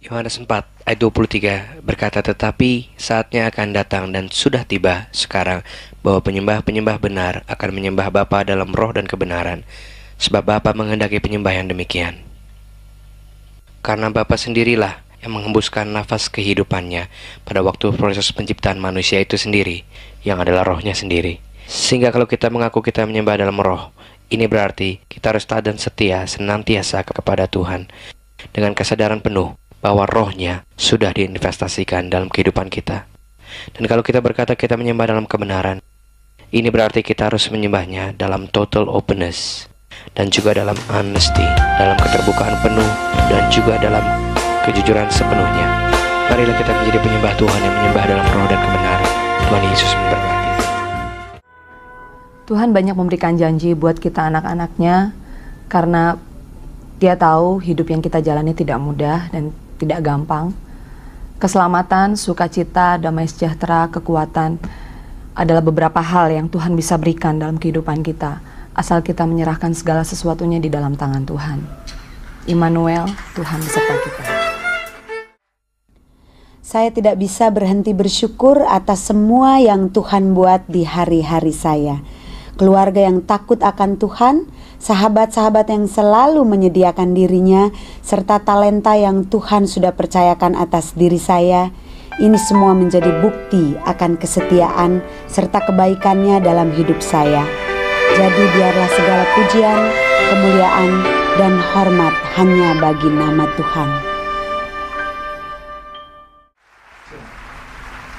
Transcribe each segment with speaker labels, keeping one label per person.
Speaker 1: Yohanes 4 ayat 23 berkata, tetapi saatnya akan datang dan sudah tiba sekarang bahwa penyembah-penyembah benar akan menyembah Bapa dalam roh dan kebenaran, sebab Bapa menghendaki penyembah yang demikian. Karena Bapa sendirilah yang menghembuskan nafas kehidupannya pada waktu proses penciptaan manusia itu sendiri, yang adalah rohnya sendiri. Sehingga kalau kita mengaku kita menyembah dalam roh, ini berarti kita harus taat dan setia senantiasa kepada Tuhan, dengan kesadaran penuh bahwa rohnya sudah diinvestasikan dalam kehidupan kita. Dan kalau kita berkata kita menyembah dalam kebenaran, ini berarti kita harus menyembahnya dalam total openness, dan juga dalam honesty, dalam keterbukaan penuh, dan juga dalam kejujuran sepenuhnya. Marilah kita menjadi penyembah Tuhan yang menyembah dalam roh dan kebenaran. Tuhan Yesus memberkati.
Speaker 2: Tuhan banyak memberikan janji buat kita anak-anaknya, karena Dia tahu hidup yang kita jalani tidak mudah dan tidak gampang. Keselamatan, sukacita, damai sejahtera, kekuatan adalah beberapa hal yang Tuhan bisa berikan dalam kehidupan kita, asal kita menyerahkan segala sesuatunya di dalam tangan Tuhan. Immanuel, Tuhan beserta kita.
Speaker 3: Saya tidak bisa berhenti bersyukur atas semua yang Tuhan buat di hari-hari saya. Keluarga yang takut akan Tuhan, sahabat-sahabat yang selalu menyediakan dirinya, serta talenta yang Tuhan sudah percayakan atas diri saya. Ini semua menjadi bukti akan kesetiaan serta kebaikannya dalam hidup saya. Jadi biarlah segala pujian, kemuliaan, dan hormat hanya bagi nama Tuhan.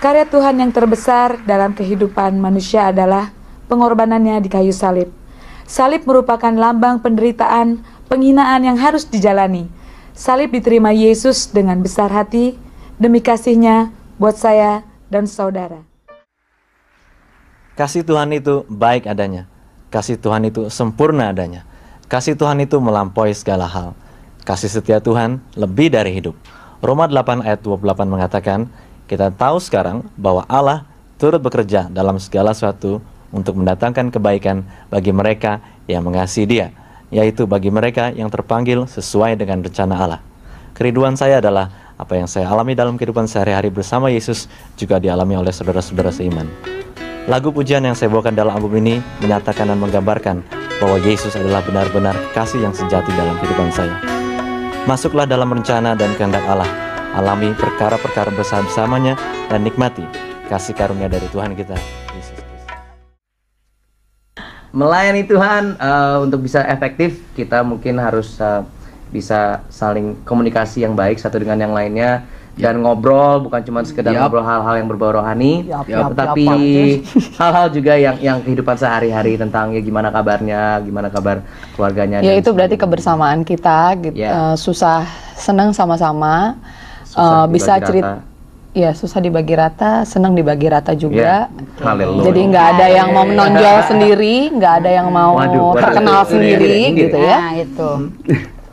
Speaker 4: Karya Tuhan yang terbesar dalam kehidupan manusia adalah pengorbanannya di kayu salib. Salib merupakan lambang penderitaan, penghinaan yang harus dijalani. Salib diterima Yesus dengan besar hati demi kasih-Nya buat saya dan saudara.
Speaker 5: Kasih Tuhan itu baik adanya. Kasih Tuhan itu sempurna adanya. Kasih Tuhan itu melampaui segala hal. Kasih setia Tuhan lebih dari hidup. Roma 8 ayat 28 mengatakan, kita tahu sekarang bahwa Allah turut bekerja dalam segala sesuatu untuk mendatangkan kebaikan bagi mereka yang mengasihi Dia, yaitu bagi mereka yang terpanggil sesuai dengan rencana Allah. Kerinduan saya adalah apa yang saya alami dalam kehidupan sehari-hari bersama Yesus juga dialami oleh saudara-saudara seiman. Lagu pujian yang saya bawakan dalam album ini menyatakan dan menggambarkan bahwa Yesus adalah benar-benar kasih yang sejati dalam kehidupan saya. Masuklah dalam rencana dan kehendak Allah, alami perkara-perkara bersama-samanya, dan nikmati kasih karunia dari Tuhan kita, Yesus.
Speaker 6: Melayani Tuhan, untuk bisa efektif kita mungkin harus bisa saling komunikasi yang baik satu dengan yang lainnya, dan ngobrol bukan cuma sekedar ngobrol hal-hal yang berbau rohani, tetapi hal-hal juga yang kehidupan sehari-hari tentang ya gimana kabarnya, gimana kabar keluarganya.
Speaker 2: Ya itu berarti kebersamaan kita, gitu. Susah senang sama-sama, bisa cerita. Ya, susah dibagi rata, senang dibagi rata juga. Jadi nggak ada yang mau menonjol sendiri, nggak ada yang mau terkenal sendiri, gitu ya.
Speaker 3: Nah itu,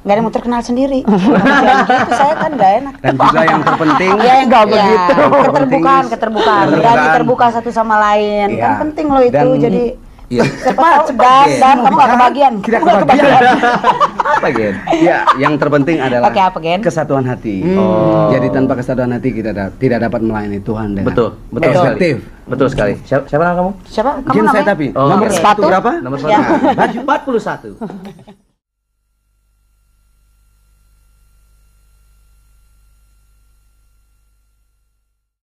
Speaker 3: nggak ada yang mau terkenal sendiri. Gitu saya kan nggak enak.
Speaker 7: Dan juga yang terpenting,
Speaker 3: ya nggak begitu. Keterbukaan, berani terbuka satu sama lain, kan penting loh itu. Jadi cepat dan kamu nggak kebagian.
Speaker 7: apa Gen? Ya, yang terpenting adalah kesatuan hati. Jadi tanpa kesatuan hati kita tidak dapat melayani Tuhan dengan efektif.
Speaker 6: Betul sekali. Siapa nama kamu?
Speaker 3: Siapa? Kamu
Speaker 7: Gen
Speaker 3: namanya?
Speaker 7: saya tapi.
Speaker 6: Nomor
Speaker 7: sepatu berapa?
Speaker 6: Nomor sepatu.
Speaker 7: Baju 41.